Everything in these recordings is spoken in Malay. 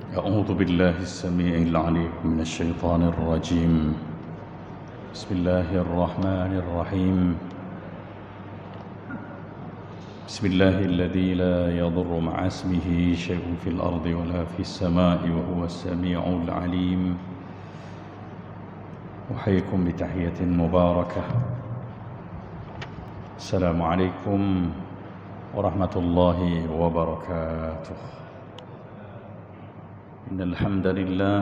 أعوذ بالله السميع العليم من الشيطان الرجيم. بسم الله الرحمن الرحيم. بسم الله الذي لا يضر مع اسمه شيء في الأرض ولا في السماء وهو السميع العليم. أحييكم بتحية مباركة. السلام عليكم ورحمة الله وبركاته. إن الحمد لله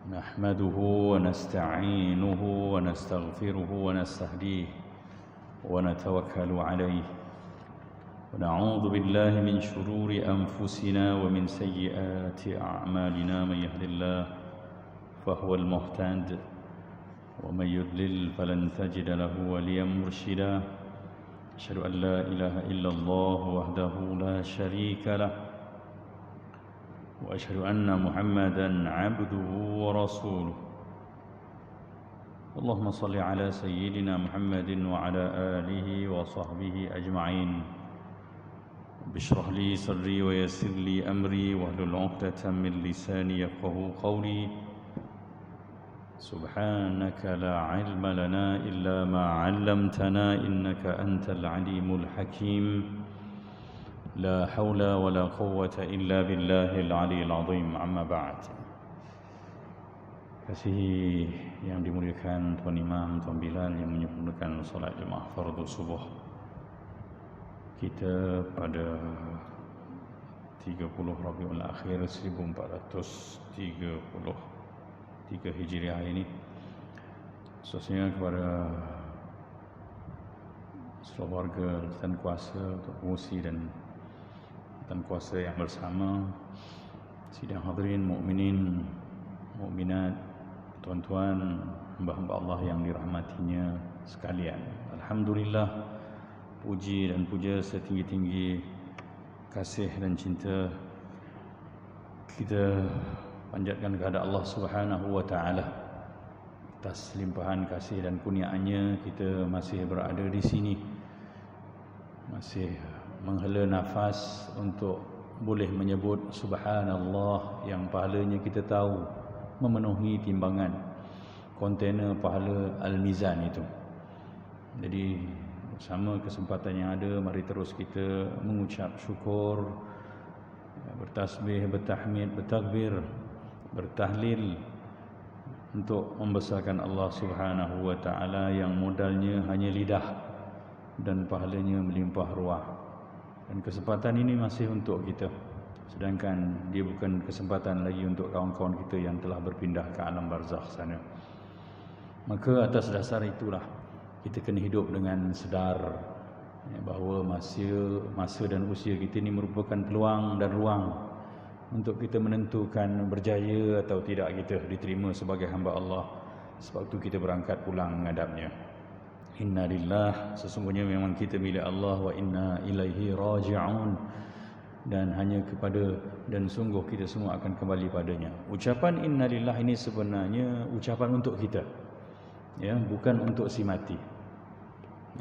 نحمده ونستعينه ونستغفره ونستهديه ونتوكل عليه ونعوذ بالله من شرور أنفسنا ومن سيئات أعمالنا. من يهد الله فهو المهتد ومن يضلل فلن تجد له وليا مرشدا. أشهد أن لا إله إلا الله وحده لا شريك له وأشهد أن محمدًا عبده ورسوله. اللهم صل على سيدنا محمد وعلى آله وصحبه أجمعين. اشرح لي صدري ويسر لي أمري واحلل عقدة من لساني يفقهوا قولي. سبحانك لا علم لنا إلا ما علمتنا إنك أنت العليم الحكيم. لا حول ولا قوة إلا بالله العلي العظيم. أما بعد. Kasih yang dimuliakan Tuan Imam, Tuan Bilal yang menyempurnakan solat jemaah fardu subuh kita pada 30 Rabiul Akhir 1433 Hijriah ini, khususnya kepada seluruh warga dan kuasa untuk pengusi dan kuasa yang bersama, sidang hadirin mukminin, mukminat, tuan-tuan, hamba-hamba Allah yang dirahmatinya sekalian. Alhamdulillah, puji dan puja setinggi-tinggi kasih dan cinta kita panjatkan kepada Allah Subhanahu wa taala. Atas limpahan kasih dan kurniaannya kita masih berada di sini, masih menghela nafas untuk boleh menyebut subhanallah yang pahalanya kita tahu memenuhi timbangan kontainer pahala Al-Mizan itu. Jadi bersama kesempatan yang ada, mari terus kita mengucap syukur, bertasbih, bertahmid, bertakbir, bertahlil untuk membesarkan Allah Subhanahu wa taala yang modalnya hanya lidah dan pahalanya melimpah ruah. Dan kesempatan ini masih untuk kita, sedangkan dia bukan kesempatan lagi untuk kawan-kawan kita yang telah berpindah ke alam barzakh sana. Maka atas dasar itulah kita kena hidup dengan sedar bahawa masa dan usia kita ini merupakan peluang dan ruang untuk kita menentukan berjaya atau tidak kita diterima sebagai hamba Allah. Sebab itu kita berangkat pulang menghadapnya. Inna lillah, sesungguhnya memang kita milik Allah, wa inna ilaihi raji'un, dan hanya kepada dan sungguh kita semua akan kembali padanya. Ucapan inna lillah ini sebenarnya ucapan untuk kita, ya, bukan untuk si mati,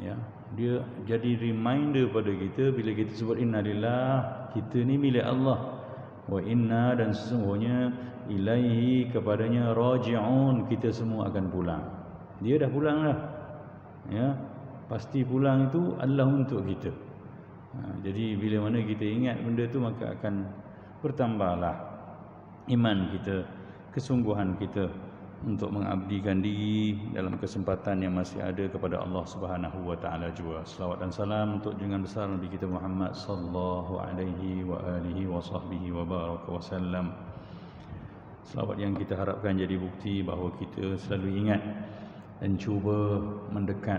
ya. Dia jadi reminder pada kita bila kita sebut inna lillah, kita ni milik Allah, wa inna, dan sesungguhnya ilaihi, kepadanya, raji'un, kita semua akan pulang. Dia dah pulang dah, ya, pasti pulang itu adalah untuk kita. Jadi bila mana kita ingat benda tu, maka akan bertambahlah iman kita, kesungguhan kita untuk mengabdikan diri dalam kesempatan yang masih ada kepada Allah Subhanahu wa taala juga. Selawat dan salam untuk junjungan besar Nabi kita Muhammad sallallahu alaihi wa alihi wa sahbihi wa baraka wasallam. Selawat yang kita harapkan jadi bukti bahawa kita selalu ingat dan cuba mendekat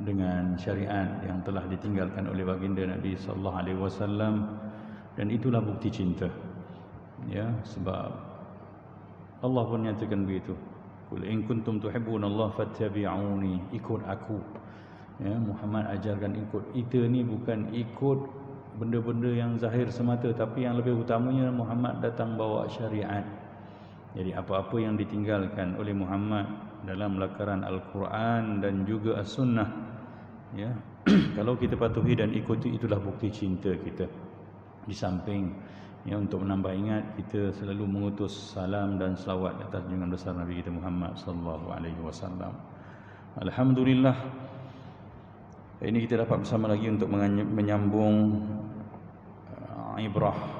dengan syariat yang telah ditinggalkan oleh baginda Nabi sallallahu alaihi wasallam, dan itulah bukti cinta, ya. Sebab Allah pun nyatakan begitu, qul in kuntum tuhibbunallaha fattabi'uni, ikut aku, ya. Muhammad ajarkan ikut. Kita ni bukan ikut benda-benda yang zahir semata, tapi yang lebih utamanya Muhammad datang bawa syariat. Jadi apa-apa yang ditinggalkan oleh Muhammad dalam lakaran Al-Quran dan juga As-Sunnah, ya, kalau kita patuhi dan ikuti, itulah bukti cinta kita. Di samping untuk menambah ingat, kita selalu mengutus salam dan selawat atas junjungan besar Nabi kita Muhammad sallallahu alaihi wasallam. Alhamdulillah, ini kita dapat bersama lagi untuk menyambung ibrah.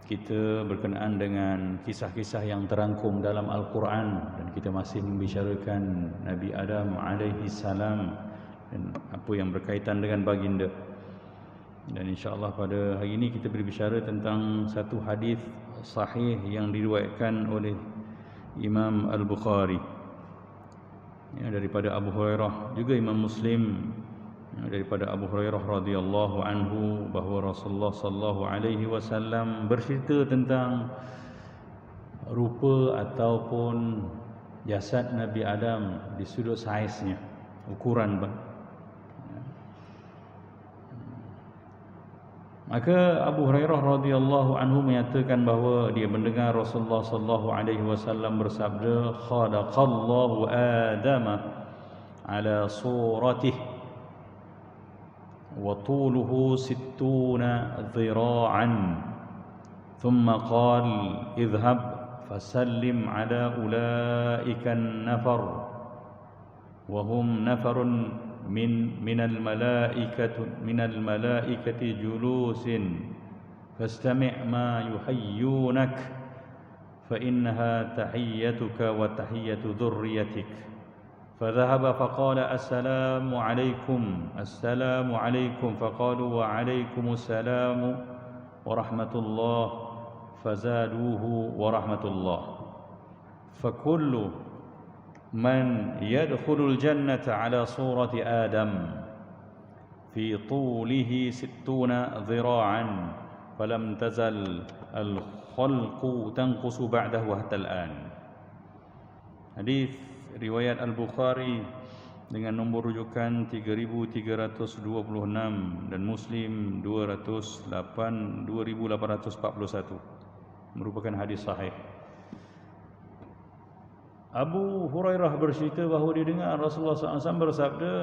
Kita berkenaan dengan kisah-kisah yang terangkum dalam Al-Quran, dan kita masih membicarakan Nabi Adam alaihi salam dan apa yang berkaitan dengan baginda. Dan insya-Allah pada hari ini kita berbicara tentang satu hadis sahih yang diriwayatkan oleh Imam Al-Bukhari, daripada Abu Hurairah, juga Imam Muslim daripada Abu Hurairah radhiyallahu anhu, bahawa Rasulullah sallallahu alaihi wasallam bercerita tentang rupa ataupun jasad Nabi Adam di sudut saiznya, ukuran. Maka Abu Hurairah radhiyallahu anhu menyatakan bahawa dia mendengar Rasulullah sallallahu alaihi wasallam bersabda, "Khalaqallahu Adama ala suratihi wa tuluhu 60 dhira'an, thumma qala idhhab fasallim ala ulaika an-nafar wa hum nafarun من الملائكة جلوس فاستمع ما يحيونك فإنها تحيتك وتحية ذريتك. فذهب فقال السلام عليكم فقالوا وعليكم السلام ورحمة الله فزادوه ورحمة الله. فكل من يدخل الجنة على صورة آدم في طوله 60 ذراعا فلم تزل الخلق تنقص بعده حتى الآن." Hadis riwayat Al-Bukhari dengan nombor rujukan 3326 dan Muslim 2841, merupakan hadis sahih. Abu Hurairah bercerita bahawa dia dengar Rasulullah SAW bersabda,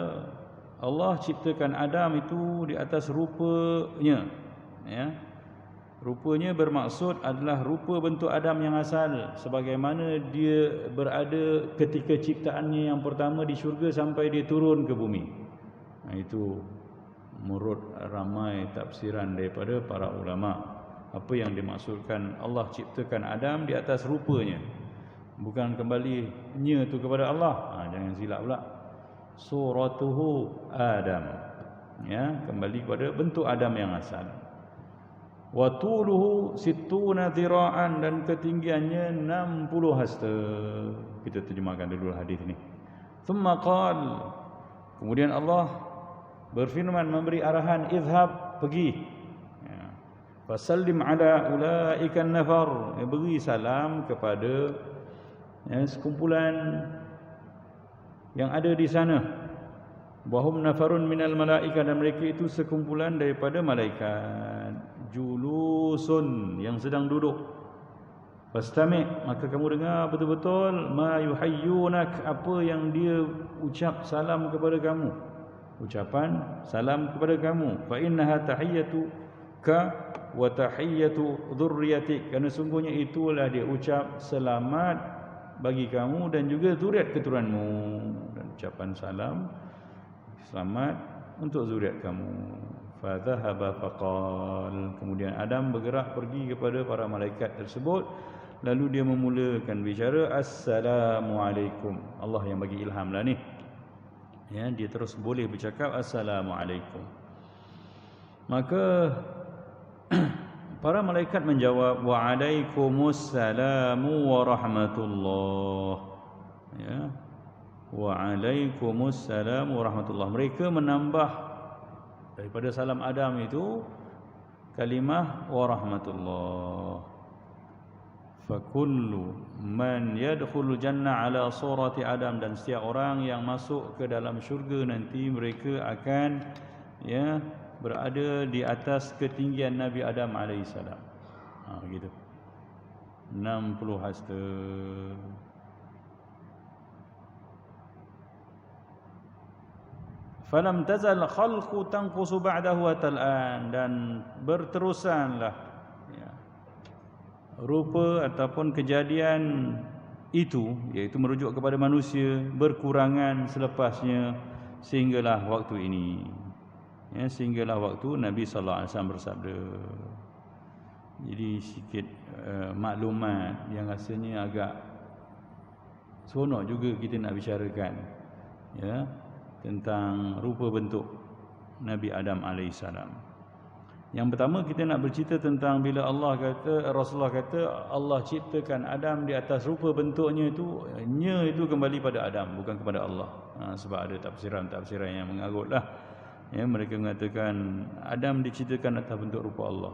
Allah ciptakan Adam itu di atas rupanya. Rupanya bermaksud adalah rupa bentuk Adam yang asal, sebagaimana dia berada ketika ciptaannya yang pertama di syurga sampai dia turun ke bumi. Itu menurut ramai tafsiran daripada para ulama. Apa yang dimaksudkan Allah ciptakan Adam di atas rupanya, bukan kembalinya tu kepada Allah. Jangan silap pula. Suratuhu Adam, kembali kepada bentuk Adam yang asal. Wa tuluhu 60 dhira'an, dan ketinggiannya 60 hasta. Kita terjemahkan dulu hadis ni. Thumma qal, kemudian Allah berfirman, memberi arahan, idhhab, pergi. Fasallim ala ulaika an-nafar, beri salam kepada sekumpulan yang ada di sana. Wahum nafarun minal malaika, dan mereka itu sekumpulan daripada malaikat. Julusun, yang sedang duduk. Fastami', maka kamu dengar betul-betul, ma yuhayyunak, apa yang dia ucap salam kepada kamu, ucapan salam kepada kamu. Fa innaha tahiyyatuka wa tahiyyatu dhurriyyatik, kerana sungguhnya itulah dia ucap selamat bagi kamu dan juga zuriat keturunanmu, dan ucapan salam selamat untuk zuriat kamu. Fadhahaba faqal, kemudian Adam bergerak pergi kepada para malaikat tersebut, lalu dia memulakan bicara, Assalamualaikum. Allah yang bagi ilham lah ni, dia terus boleh bercakap Assalamualaikum. Maka para malaikat menjawab, Wa'alaikumussalam warahmatullah. Wa'alaikumussalam warahmatullah. Mereka menambah daripada salam Adam itu kalimah warahmatullah. Fakullu man yadkhulul jannah ala surati Adam, dan setiap orang yang masuk ke dalam syurga nanti mereka akan berada di atas ketinggian Nabi Adam alaihissalam. Begitu. 60 hasta. falam tazal khalqu tanqusu ba'dahu atal-an, dan berterusanlah ya, rupa ataupun kejadian itu, iaitu merujuk kepada manusia, berkurangan selepasnya sehinggalah waktu ini. Ya, sehinggalah waktu Nabi sallallahu alaihi wasallam bersabda. Jadi sikit maklumat yang rasanya agak seronok juga kita nak bicarakan, ya, tentang rupa bentuk Nabi Adam alaihissalam. Yang pertama kita nak bercerita tentang bila Allah kata, Rasulullah kata Allah ciptakan Adam di atas rupa bentuknya itu, nya itu kembali pada Adam, bukan kepada Allah. Sebab ada tafsiran-tafsiran yang mengarutlah. Ya, mereka mengatakan Adam diciptakan atas bentuk rupa Allah.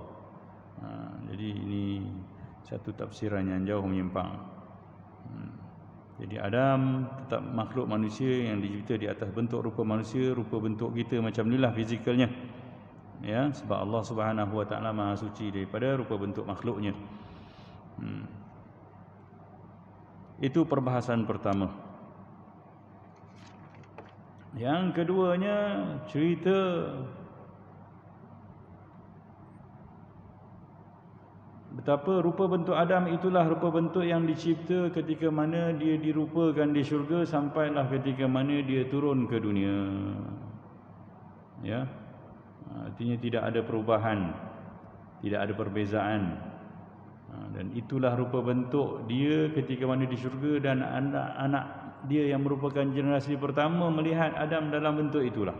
Jadi ini satu tafsiran yang jauh menyimpang. Jadi Adam tetap makhluk manusia yang dicipta di atas bentuk rupa manusia, rupa bentuk kita macam inilah fizikalnya. Ya, sebab Allah Subhanahu wa taala Maha suci daripada rupa bentuk makhluknya. Itu perbahasan pertama. Yang keduanya cerita betapa rupa bentuk Adam itulah rupa bentuk yang dicipta ketika mana dia dirupakan di syurga sampailah ketika mana dia turun ke dunia. Ya. Artinya tidak ada perubahan, tidak ada perbezaan. Dan itulah rupa bentuk dia ketika mana di syurga, dan anak-anak dia yang merupakan generasi pertama melihat Adam dalam bentuk itulah.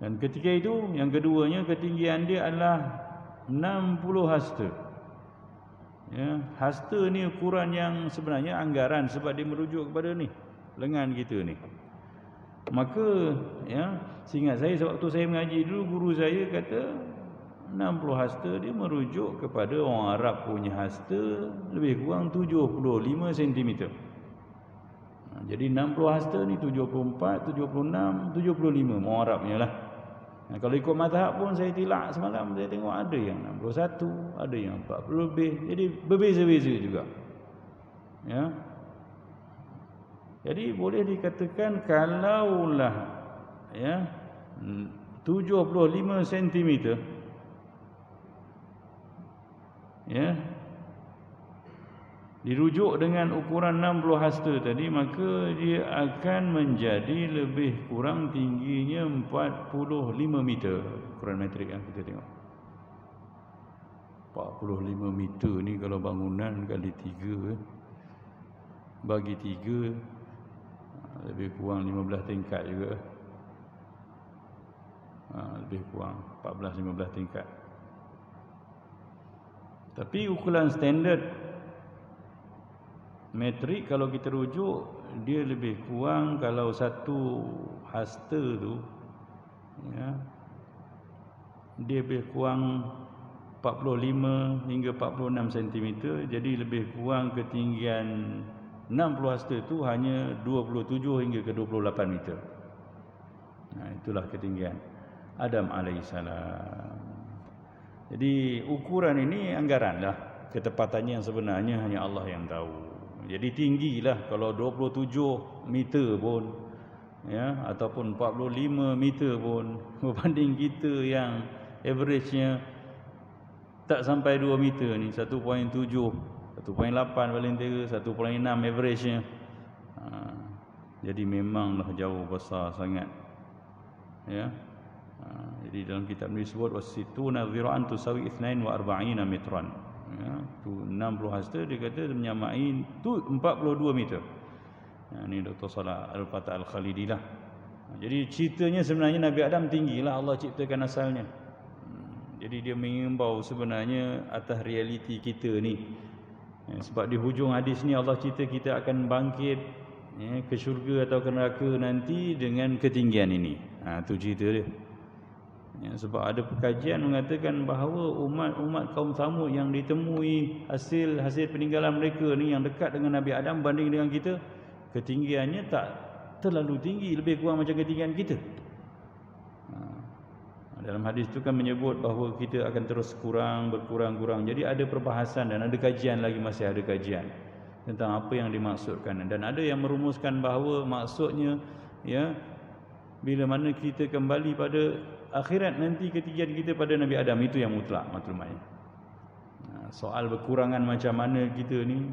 Dan ketika itu, yang keduanya, ketinggian dia adalah 60 hasta. Ya, hasta ni ukuran yang sebenarnya anggaran, sebab dia merujuk kepada ni lengan kita ni. Maka ya, seingat saya sewaktu saya mengaji dulu, guru saya kata 60 hasta dia merujuk kepada orang Arab punya hasta lebih kurang 75 cm. Jadi 60 hasta ni 74, 76, 75 orang Arabnya lah. Kalau ikut mazhab pun saya tilak semalam, saya tengok ada yang 61, ada yang 40 lebih. Jadi berbeza-beza juga. Ya. Jadi boleh dikatakan kalaulah ya 75 cm ya dirujuk dengan ukuran 60 hasta tadi, maka dia akan menjadi lebih kurang tingginya 45 meter ukuran metrik yang kita tengok. 45 meter ni kalau bangunan kali 3 bagi 3 lebih kurang 15 tingkat juga. Lebih kurang 14-15 tingkat. Tapi ukuran standard metrik kalau kita rujuk, dia lebih kurang kalau satu hasta tu ya, dia lebih kurang 45 hingga 46 cm. Jadi lebih kurang ketinggian 60 hasta tu hanya 27 hingga ke 28 meter. Itulah ketinggian Adam alaihissalam. Jadi ukuran ini anggaranlah, ketepatannya yang sebenarnya hanya Allah yang tahu. Jadi tinggilah kalau 27 meter pun ya, ataupun 45 meter pun, berbanding kita yang average-nya tak sampai 2 meter ni, 1.7, 1.8 paling teruk, 1.6 average-nya. Jadi memanglah jauh besar sangat. Ya. Jadi dalam kitab ni disebut wasituna dhira'an tusawi 42 metran. Ya, tu 60 hasta dia kata menyamai tu 42 meter. Ini Dr. Salah Al-Fatah Al-Khalidi lah. Jadi ceritanya sebenarnya Nabi Adam tinggilah Allah ciptakan asalnya. Jadi dia mengimbau sebenarnya atas realiti kita ni. Sebab di hujung hadis ni Allah cerita kita akan bangkit ke syurga atau ke neraka nanti dengan ketinggian ini. Tu cerita dia. Sebab ada perkajian mengatakan bahawa umat kaum Thamud yang ditemui hasil peninggalan mereka ni yang dekat dengan Nabi Adam banding dengan kita, ketinggiannya tak terlalu tinggi, lebih kurang macam ketinggian kita. Dalam hadis itu kan menyebut bahawa kita akan terus berkurang. Jadi ada perbahasan dan ada kajian lagi, masih ada kajian tentang apa yang dimaksudkan. Dan ada yang merumuskan bahawa maksudnya ya, bila mana kita kembali pada akhirat nanti, ketinggian kita pada Nabi Adam, itu yang mutlak maklumatnya. Soal berkurangan macam mana kita ni,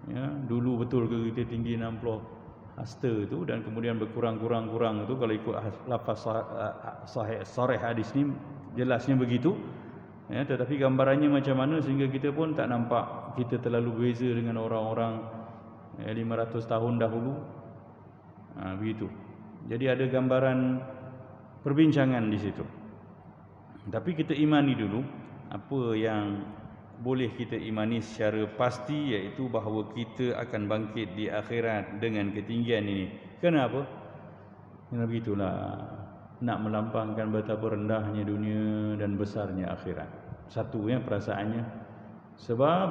ya, dulu betul ke kita tinggi 60 hasta tu dan kemudian berkurang tu, kalau ikut lafaz sahih hadis ni jelasnya begitu, ya, tetapi gambarannya macam mana sehingga kita pun tak nampak kita terlalu beza dengan orang-orang 500 tahun dahulu, begitu. Jadi ada gambaran perbincangan di situ. Tapi kita imani dulu apa yang boleh kita imani secara pasti, iaitu bahawa kita akan bangkit di akhirat dengan ketinggian ini. Kenapa? Kerana begitulah, nak melampangkan betapa rendahnya dunia dan besarnya akhirat. Satu, ya, perasaannya. Sebab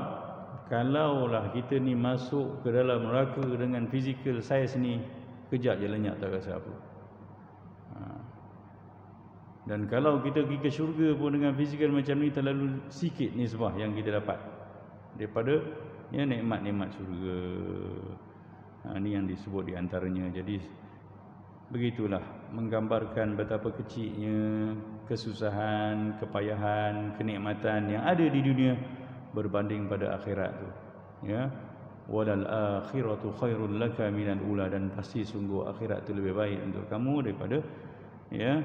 kalaulah kita ni masuk ke dalam neraka dengan physical size ni, kejap je lenyap, tak rasa apa. Dan kalau kita pergi ke syurga pun dengan fizikal macam ni, terlalu sikit nisbah yang kita dapat daripada, ya, nikmat-nikmat syurga. Ini yang disebut di antaranya. Jadi begitulah, menggambarkan betapa kecilnya kesusahan, kepayahan, kenikmatan yang ada di dunia berbanding pada akhirat tu, ya. Walal akhiratu khairul laka minal ula, dan pasti sungguh akhirat tu lebih baik untuk kamu daripada, ya,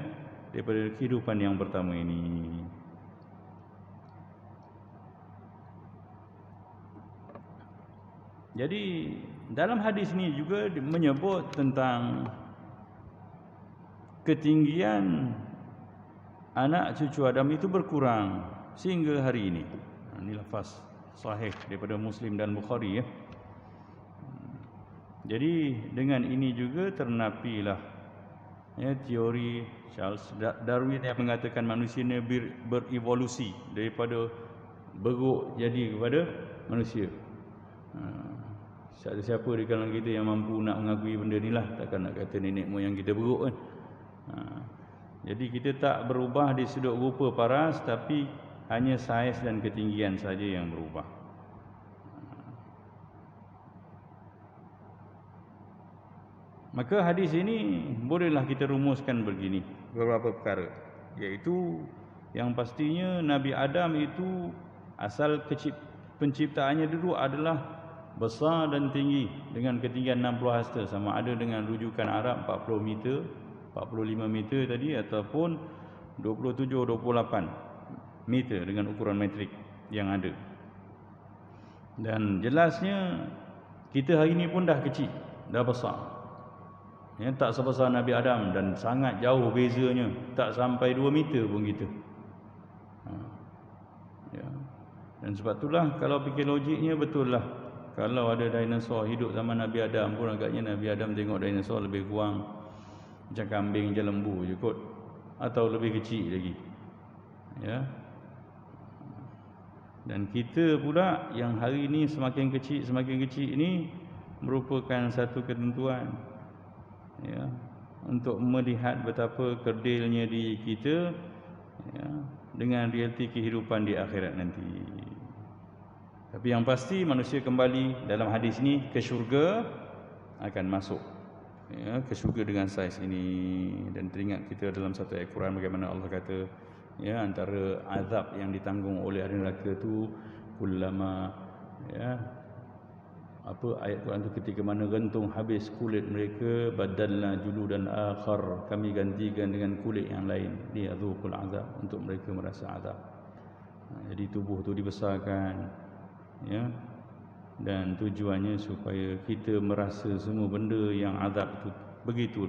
daripada kehidupan yang pertama ini. Jadi dalam hadis ini juga menyebut tentang ketinggian anak cucu Adam itu berkurang sehingga hari ini. Ini lafaz sahih daripada Muslim dan Bukhari, ya. Jadi dengan ini juga ternapilah, ya, teori Charles Darwin yang mengatakan manusia ini berevolusi daripada beruk jadi kepada manusia. Siapa di kalangan kita yang mampu nak mengakui benda ni lah, takkan nak kata nenek moyang kita beruk kan. Jadi kita tak berubah di sudut rupa paras, tapi hanya saiz dan ketinggian saja yang berubah. Maka hadis ini bolehlah kita rumuskan begini, beberapa perkara, iaitu yang pastinya Nabi Adam itu asal penciptaannya dulu adalah besar dan tinggi dengan ketinggian 60 hasta, sama ada dengan rujukan Arab 40 meter, 45 meter tadi, ataupun 27-28 meter dengan ukuran metrik yang ada. Dan jelasnya kita hari ini pun dah kecil, dah besar, ya, tak sebesar Nabi Adam dan sangat jauh bezanya, tak sampai 2 meter pun kita. Ya. Dan sebab itulah kalau fikir logiknya betul lah, kalau ada dinosaur hidup zaman Nabi Adam pun agaknya Nabi Adam tengok dinosaur lebih kurang macam kambing je, lembu je kot, atau lebih kecil lagi, ya. Dan kita pula yang hari ini semakin kecil ini merupakan satu ketentuan, ya, untuk melihat betapa kerdilnya diri kita, ya, dengan realiti kehidupan di akhirat nanti. Tapi yang pasti manusia kembali dalam hadis ini ke syurga, akan masuk, ya, ke syurga dengan saiz ini. Dan teringat kita dalam satu ayat Quran bagaimana Allah kata, ya, antara azab yang ditanggung oleh ahli neraka tu, kullama, ya, apa ayat Quran tu, ketika mana rentung habis kulit mereka, badalna juludan akhar, kami gantikan dengan kulit yang lain, liyadzuqul azab, untuk mereka merasa azab. Jadi tubuh tu dibesarkan, ya, dan tujuannya supaya kita merasa semua benda yang azab tu begitu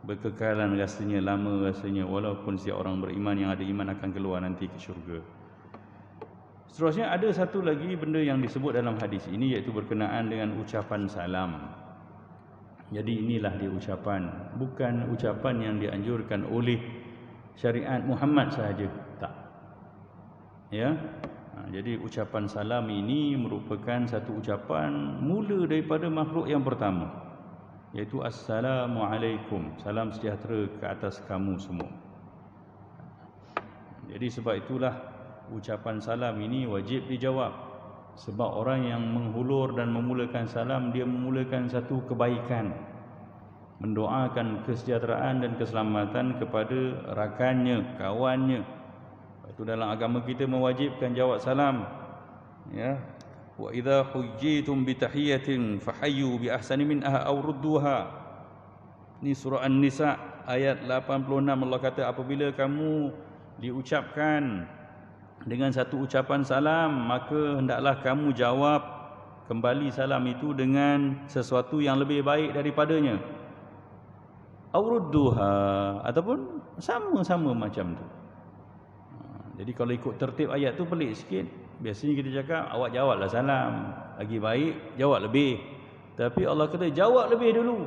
berkekalan rasanya, lama rasanya, walaupun setiap orang beriman yang ada iman akan keluar nanti ke syurga. Seterusnya ada satu lagi benda yang disebut dalam hadis ini, iaitu berkenaan dengan ucapan salam. Jadi inilah dia ucapan, bukan ucapan yang dianjurkan oleh syariat Muhammad sahaja, tak, ya. Jadi ucapan salam ini merupakan satu ucapan mula daripada makhluk yang pertama, iaitu Assalamualaikum, salam sejahtera ke atas kamu semua. Jadi sebab itulah ucapan salam ini wajib dijawab, sebab orang yang menghulur dan memulakan salam, dia memulakan satu kebaikan, mendoakan kesejahteraan dan keselamatan kepada rakannya, kawannya. Itu dalam agama kita mewajibkan jawab salam. Ya. Wa idza hujjitum bi tahiyatin fahayyu bi ahsani minha aw rudduha. Ini surah An-Nisa ayat 86. Allah kata apabila kamu diucapkan dengan satu ucapan salam, maka hendaklah kamu jawab kembali salam itu dengan sesuatu yang lebih baik daripadanya. Aurudduha, ataupun sama-sama macam tu. Jadi kalau ikut tertib ayat tu pelik sikit. Biasanya kita cakap awak jawablah salam, lagi baik jawab lebih. Tapi Allah kata jawab lebih dulu.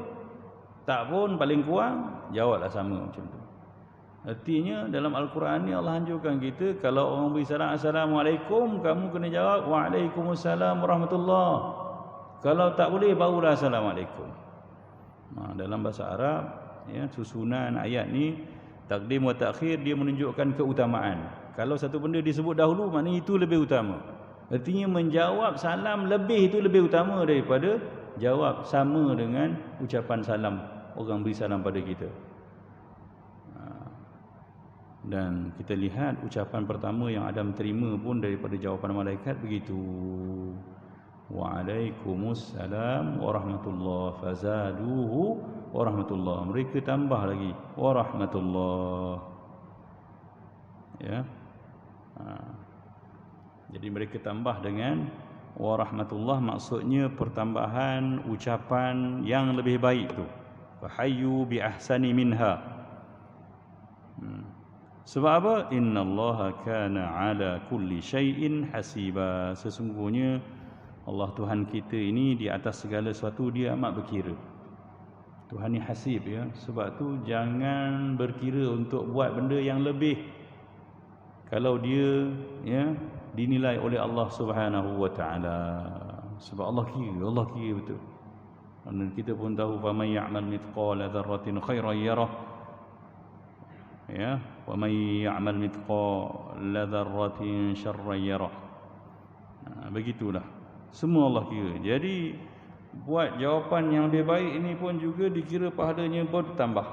Tak pun paling kurang jawablah sama macam tu. Artinya dalam Al-Quran ni Allah anjurkan kita, kalau orang beri salam Assalamualaikum, kamu kena jawab Waalaikumsalam warahmatullahi. Kalau tak boleh barulah Assalamualaikum. Dalam bahasa Arab, ya, susunan ayat ni takdim wa takhir, dia menunjukkan keutamaan. Kalau satu benda disebut dahulu, maknanya itu lebih utama. Artinya menjawab salam lebih itu lebih utama daripada jawab sama dengan ucapan salam orang beri salam pada kita. Dan kita lihat ucapan pertama yang Adam terima pun daripada jawapan malaikat begitu. Waalaikumsalam warahmatullahi fazaduhu warahmatullah. Mereka tambah lagi warahmatullah. Ya. Jadi mereka tambah dengan warahmatullah, maksudnya pertambahan ucapan yang lebih baik tu. Fahayyu bi ahsani minha. Sebab apa? Innallaha kana ala kulli syai'in hasiba. Sesungguhnya Allah Tuhan kita ini di atas segala sesuatu dia amat berkira. Tuhan ni hasib, ya. Sebab tu jangan berkira untuk buat benda yang lebih kalau dia, ya, dinilai oleh Allah Subhanahu wa taala. Sebab Allah kira betul. Dan kita pun tahu faman ya'mal mithqala dzarratin khairan yarah. Ya, wa may ya'mal mithqala dzarratin syarran yarah. Begitulah. Semua Allah kira. Jadi buat jawapan yang lebih baik ini pun juga dikira pahalanya bertambah.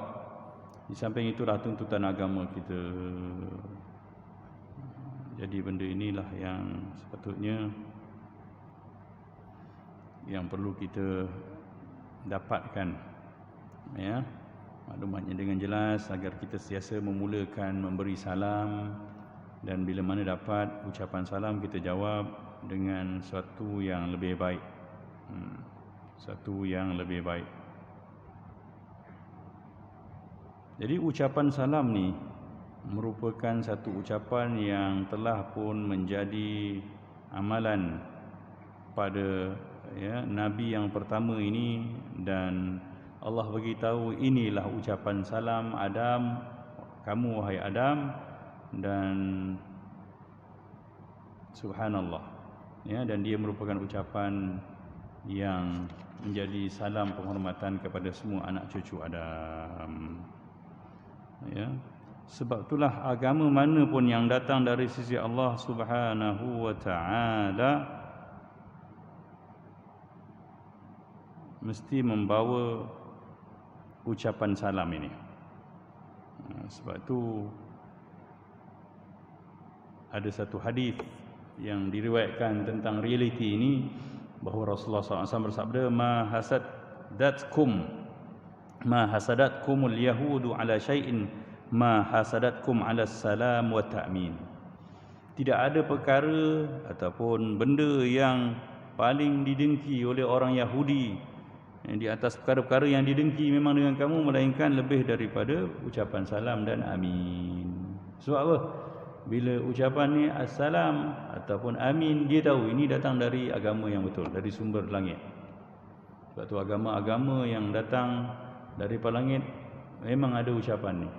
Di samping itulah tuntutan agama kita. Jadi benda inilah yang sepatutnya yang perlu kita dapatkan, ya, maklumatnya dengan jelas agar kita sentiasa memulakan memberi salam, dan bila mana dapat ucapan salam kita jawab dengan sesuatu yang lebih baik. Satu yang lebih baik. Jadi ucapan salam ni merupakan satu ucapan yang telah pun menjadi amalan pada, ya, Nabi yang pertama ini, dan Allah beritahu inilah ucapan salam Adam, kamu wahai Adam, dan subhanallah, ya, dan dia merupakan ucapan yang menjadi salam penghormatan kepada semua anak cucu Adam. Ya. Sebab itulah agama mana pun yang datang dari sisi Allah Subhanahu wa taala mesti membawa ucapan salam ini. Sebab itu ada satu hadis yang diriwayatkan tentang realiti ini, bahawa Rasulullah SAW bersabda, ma hasadatkumul yahudu ala syai'in ma hasadatkum ala salam wa ta'min. Tidak ada perkara ataupun benda yang paling didengki oleh orang Yahudi di atas perkara-perkara yang didengki memang dengan kamu, melainkan lebih daripada ucapan salam dan amin. Sebab apa? Bila ucapan ni assalam ataupun amin, dia tahu ini datang dari agama yang betul, dari sumber langit. Sebab tu agama-agama yang datang daripada langit memang ada ucapan ni.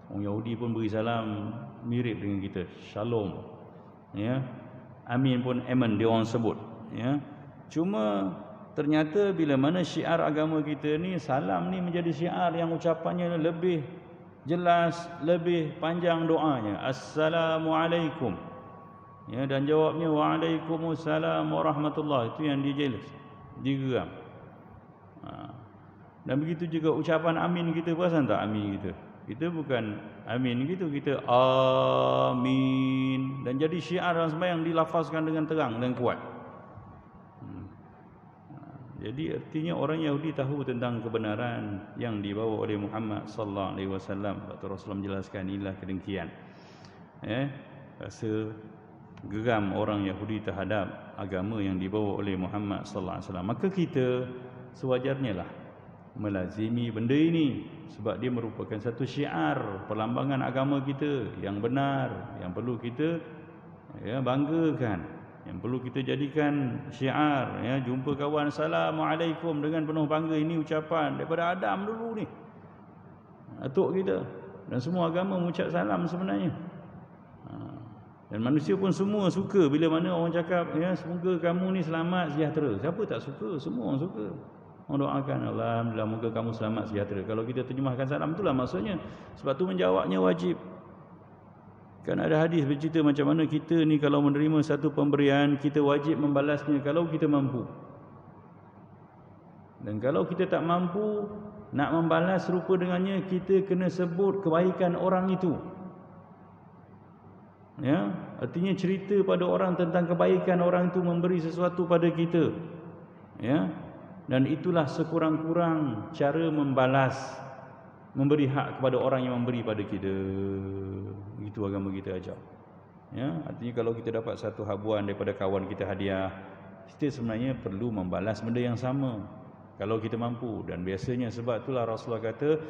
Orang Yahudi pun beri salam mirip dengan kita, shalom, ya. Amin pun amen dia orang sebut, ya. Cuma ternyata bila mana syiar agama kita ni, salam ni menjadi syiar yang ucapannya lebih jelas, lebih panjang doanya, assalamualaikum, ya, dan jawabnya waalaikumsalam warahmatullahi. Itu yang dia jelas, dia geram. Dan begitu juga ucapan amin kita, perasan tak amin kita? Kita bukan amin gitu, kita amin. Dan jadi syiar dalam sembahyang dilafazkan dengan terang dan kuat. Jadi artinya orang Yahudi tahu tentang kebenaran yang dibawa oleh Muhammad sallallahu alaihi wasallam. Rasulullah menjelaskan inilah kedengkian. Rasa geram orang Yahudi terhadap agama yang dibawa oleh Muhammad sallallahu alaihi wasallam. Maka kita sewajarnya lah melazimi benda ini, sebab dia merupakan satu syiar perlambangan agama kita yang benar, yang perlu kita banggakan, yang perlu kita jadikan syiar. Jumpa kawan, Assalamualaikum, dengan penuh bangga. Ini ucapan daripada Adam dulu ni, atuk kita, dan semua agama mengucap salam sebenarnya. Dan manusia pun semua suka bila mana orang cakap semoga kamu ni selamat sejahtera. Siapa tak suka? Semua orang suka. Orang doakan, alhamdulillah moga kamu selamat sejahtera. Kalau kita terjemahkan salam, itulah maksudnya. Sebab tu menjawabnya wajib. Kan ada hadis bercerita macam mana kita ni kalau menerima satu pemberian, kita wajib membalasnya kalau kita mampu. Dan kalau kita tak mampu nak membalas serupa dengannya, kita kena sebut kebaikan orang itu. Artinya cerita pada orang tentang kebaikan orang itu memberi sesuatu pada kita. Dan itulah sekurang-kurang cara membalas, memberi hak kepada orang yang memberi pada kita. Itu agama kita ajar. Artinya kalau kita dapat satu habuan daripada kawan kita hadiah, kita sebenarnya perlu membalas benda yang sama kalau kita mampu. Dan biasanya sebab itulah Rasulullah kata,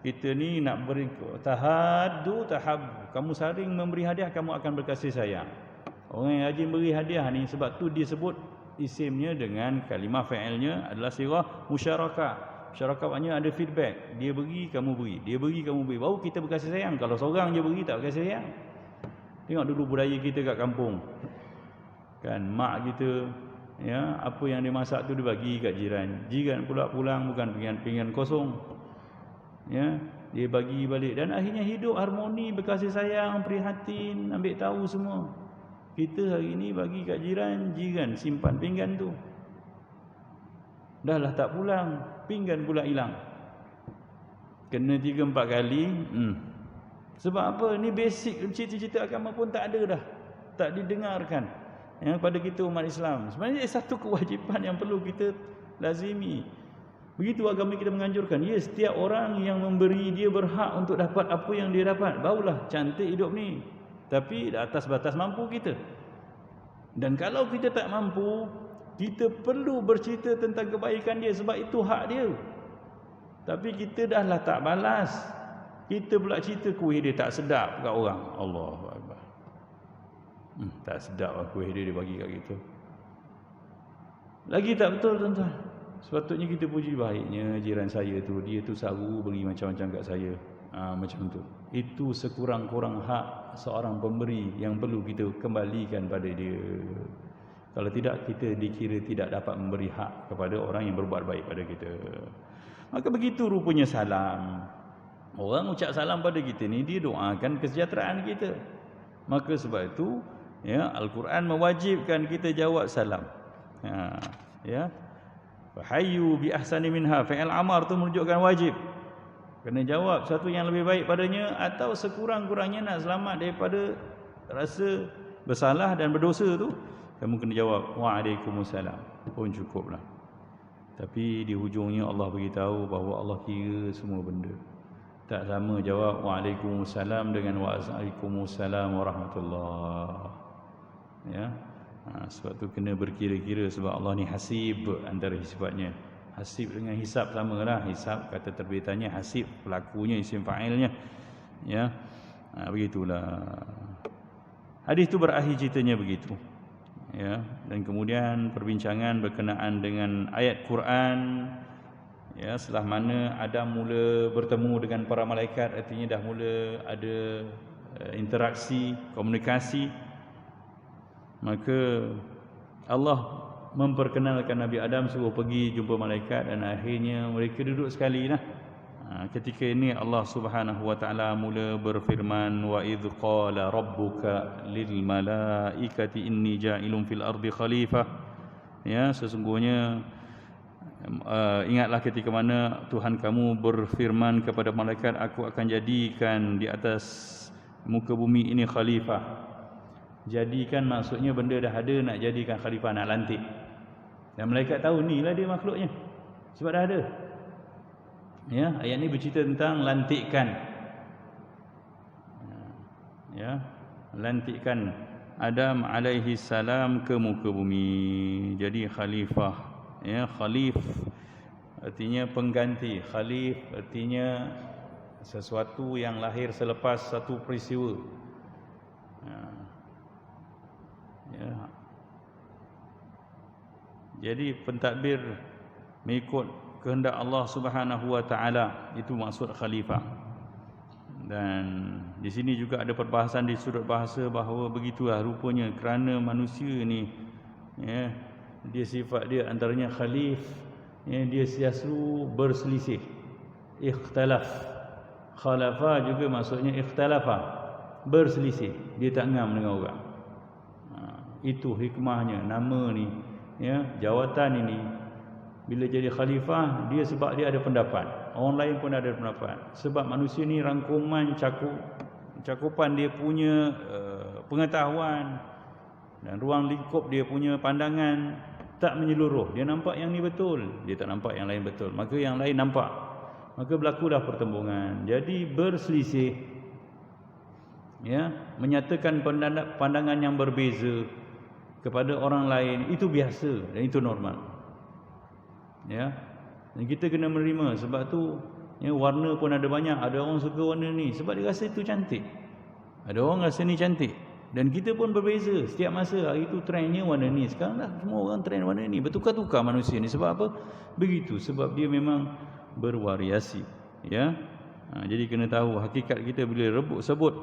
kita ni nak beri tahaddu tahab, kamu saling memberi hadiah, kamu akan berkasih sayang. Orang yang rajin beri hadiah ni, sebab tu dia sebut isimnya dengan kalimah fa'ilnya adalah sirah musyarakah. Musyarakah maknanya ada feedback. Dia beri, kamu beri. Dia beri, kamu beri. Baru kita berkasih sayang. Kalau seorang je beri, tak berkasih sayang. Tengok dulu budaya kita kat kampung. Kan, mak kita, apa yang dia masak tu dia bagi kat jiran. Jiran pula pulang bukan pinggan kosong. Dia bagi balik. Dan akhirnya hidup harmoni, berkasih sayang, prihatin, ambil tahu semua. Kita hari ni bagi kat jiran, jiran simpan pinggan tu. Dah lah tak pulang, pinggan pula hilang. Kena 3-4 kali. Sebab apa? Ni basic cerita-cerita agama pun tak ada dah. Tak didengarkan pada kita umat Islam. Sebenarnya satu kewajipan yang perlu kita lazimi. Begitu agama kita menganjurkan. Setiap orang yang memberi, dia berhak untuk dapat apa yang dia dapat. Barulah cantik hidup ni. Tapi atas batas mampu kita. Dan kalau kita tak mampu, kita perlu bercerita tentang kebaikan dia, sebab itu hak dia. Tapi kita dah lah tak balas. Kita pula cerita kuih dia tak sedap kat orang. Allahu Akbar. Tak sedap lah kuih dia bagi kat kita. Lagi tak betul tuan-tuan. Sepatutnya kita puji baiknya jiran saya tu, dia tu selalu beri macam-macam kat saya. Macam tu. Itu sekurang-kurang hak seorang pemberi yang perlu kita kembalikan pada dia. Kalau tidak, kita dikira tidak dapat memberi hak kepada orang yang berbuat baik pada kita. Maka begitu rupanya salam. Orang ucap salam pada kita ni, dia doakan kesejahteraan kita. Maka sebab itu Al-Quran mewajibkan kita jawab salam. Fahayyu bi ahsani minha. Fi'il amar tu menunjukkan wajib. Kena jawab satu yang lebih baik padanya, atau sekurang-kurangnya nak selamat daripada rasa bersalah dan berdosa tu, kamu kena jawab waalaikumsalam pun cukuplah. Tapi di hujungnya Allah beritahu bahawa Allah kira semua benda. Tak sama jawab waalaikumsalam dengan waalaikumsalam warahmatullahi. Sebab tu kena berkira-kira, sebab Allah ni hasib antara sifatnya. Hasib dengan hisab sama lah. Hisab kata terbitannya, hasib pelakunya, isim fa'ilnya. Begitulah. Hadis tu berakhir ceritanya begitu. Dan kemudian perbincangan berkenaan dengan ayat Quran. Setelah mana Adam mula bertemu dengan para malaikat, artinya dah mula ada interaksi, komunikasi. Maka Allah memperkenalkan Nabi Adam, suruh pergi jumpa malaikat, dan akhirnya mereka duduk sekali lah. Ketika ini Allah Subhanahu wa taala mula berfirman, wa idz qala rabbuka lil malaikati inni ja'ilun fil ardi khalifah. Sesungguhnya Ingatlah ketika mana Tuhan kamu berfirman kepada malaikat, aku akan jadikan di atas muka bumi ini khalifah. Jadikan maksudnya benda dah ada, nak jadikan khalifah, nak lantik. Dan malaikat tahu ni lah dia makhluknya, sebab dah ada. Ya, ayat ni bercerita tentang lantikkan. Ya, lantikkan Adam alaihi salam ke muka bumi jadi khalifah. Ya, khalif artinya pengganti, khalif artinya sesuatu yang lahir selepas satu peristiwa. Ya. Jadi pentadbir mengikut kehendak Allah Subhanahu wa taala, itu maksud khalifah. Dan di sini juga ada perbahasan di sudut bahasa bahawa begitulah rupanya kerana manusia ni, ya, dia sifat dia antaranya khalif, ya, dia selalu berselisih, ikhtilaf. Khalafa juga maksudnya ikhtalafa, berselisih, dia tak ngam dengan orang. Itu hikmahnya nama ni, ya, jawatan ini bila jadi khalifah, dia sebab dia ada pendapat, orang lain pun ada pendapat. Sebab manusia ni rangkuman cakupan dia punya pengetahuan dan ruang lingkup dia punya pandangan tak menyeluruh. Dia nampak yang ni betul, dia tak nampak yang lain betul, maka yang lain nampak, maka berlakulah pertembungan. Jadi berselisih, ya, menyatakan pandangan yang berbeza kepada orang lain, itu biasa dan itu normal. Ya, dan kita kena menerima. Sebab tu, ya, warna pun ada banyak. Ada orang suka warna ni sebab dia rasa itu cantik, ada orang rasa ni cantik. Dan kita pun berbeza setiap masa. Hari itu trendnya warna ni, sekarang dah semua orang trend warna ni. Bertukar-tukar manusia ni. Sebab apa? Begitu. Sebab dia memang bervariasi. Ya. Jadi kena tahu hakikat kita bila sebut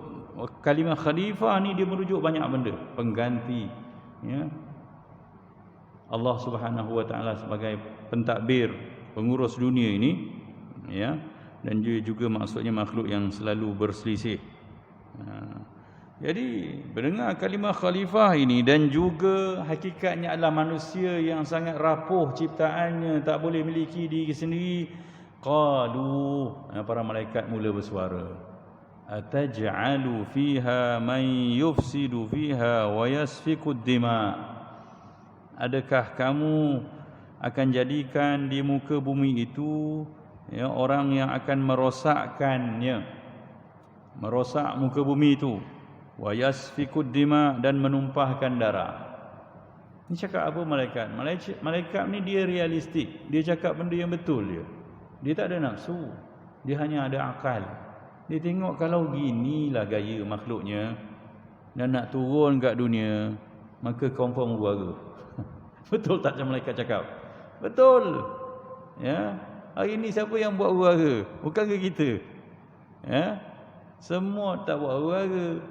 kalimah khalifah ni, dia merujuk banyak benda. Pengganti, ya, Allah Subhanahu wa taala sebagai pentadbir, pengurus dunia ini, ya, dan dia juga maksudnya makhluk yang selalu berselisih. Jadi mendengar kalimah khalifah ini, dan juga hakikatnya adalah manusia yang sangat rapuh ciptaannya, tak boleh miliki diri sendiri. Qalu, para malaikat mula bersuara, ataj'alu fiha man yufsidu fiha wa yasfiku ad-dima. Adakah kamu akan jadikan di muka bumi itu, ya, orang yang akan merosakkannya, merosak muka bumi itu, wa yasfiku ad-dima, dan menumpahkan darah. Ini cakap apa malaikat? Malaikat ni dia realistik, dia cakap benda yang betul dia. Dia tak ada nafsu, dia hanya ada akal. Dia tengok kalau ginilah gaya makhluknya dan nak turun kat dunia, maka confirm huru-hara. Betul tak macam malaikat cakap? Betul. Ya. Hari ni siapa yang buat huru-hara? Bukan ke kita? Ya. Semua tak buat huru-hara.